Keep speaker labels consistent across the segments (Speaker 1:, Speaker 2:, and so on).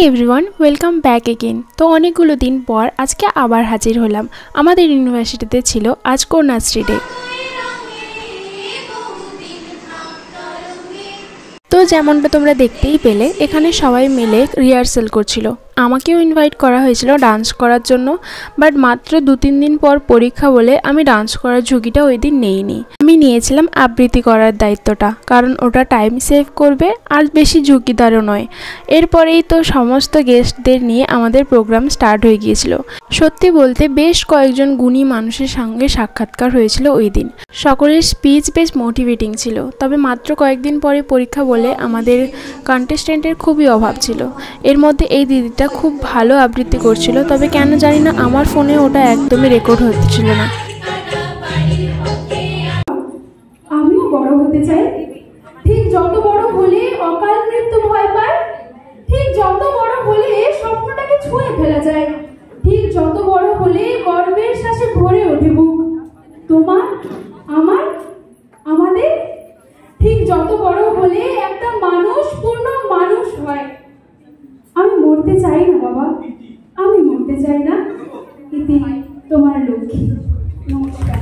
Speaker 1: Everyone, welcome back again. তো অনেকগুলো দিন পর আজকে আবার হাজির হলাম। আমাদের ইউনিভার্সিটিতে ছিল আজ কন্যাশ্রী ডে। তো যেমনটা তোমরা দেখতেই পেলে, এখানে সবাই মিলে রিহার্সাল করছিল। আমাকেও ইনভাইট করা হয়েছিল ডান্স করার জন্য, বাট মাত্র 2-3 দিন পর পরীক্ষা বলে আমি ডান্স করার ঝুঁকিটা ওই দিন নেইনি। আমি নিয়েছিলাম আবৃত্তি করার দায়িত্বটা, কারণ ওটা টাইম সেভ করবে আর বেশি ঝুঁকিদারও নয়। এরপরেই তো সমস্ত গেস্টদের নিয়ে আমাদের প্রোগ্রাম স্টার্ট হয়ে গিয়েছিল। সত্যি বলতে বেশ কয়েকজন গুণী মানুষের সঙ্গে সাক্ষাৎকার হয়েছিল ওই দিন। সকলের স্পিচ বেশ মোটিভেটিং ছিল, তবে মাত্র কয়েকদিন পরে পরীক্ষা বলে আমাদের কন্টেস্টেন্টের খুবই অভাব ছিল। এর মধ্যে এই দিদিটা খুব ভালো আবৃত্তি করছিল, তবে কেন জানি না আমার ফোনে ওটা একদমই রেকর্ড হচ্ছিল না।
Speaker 2: আমিও বড় হতে চাই, ঠিক যত বড় হলে অকাল মৃত্যু ভয় পায়, ঠিক যত বড় হলে স্বপ্নটাকে ছুঁয়ে ফেলা যায়, ঠিক যত বড় হলে গর্বের শ্বাসে ভরে ওঠে বুক। তোমার, আমার, আমাদের, ঠিক যত বড় হলে একটা মানুষ পূর্ণ মানুষ হয়। আমি মরতে চাই না বাবা, আমি মরতে চাই না। ইতি তোমার লক্ষ্মী। নমস্কার।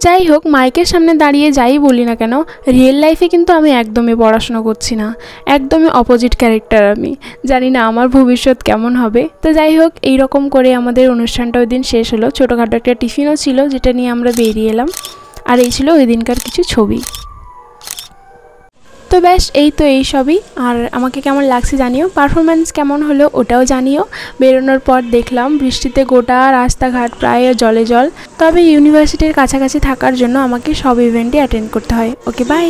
Speaker 1: যাই হোক, মাইকের সামনে দাঁড়িয়ে যাই বলি না কেন, রিয়েল লাইফে কিন্তু আমি একদমই পড়াশোনা করছি না, একদমই অপোজিট ক্যারেক্টার। আমি জানি না আমার ভবিষ্যৎ কেমন হবে। তো যাই হোক, এইরকম করে আমাদের অনুষ্ঠানটা ওই দিন শেষ হলো। ছোটোখাটো একটা টিফিনও ছিল, যেটা নিয়ে আমরা বেরিয়ে এলাম। আর এই ছিল ওই দিনকার কিছু ছবি। তো ব্যাস, এই তো এই সবই। আর আমাকে কেমন লাগছে জানিও, পারফরমেন্স কেমন হলো ওটাও জানিও। বেরোনোর পর দেখলাম বৃষ্টিতে গোটা রাস্তাঘাট প্রায় জলে জল। তবে ইউনিভার্সিটির কাছাকাছি থাকার জন্য আমাকে সব ইভেন্টই অ্যাটেন্ড করতে হয়। ওকে, বাই।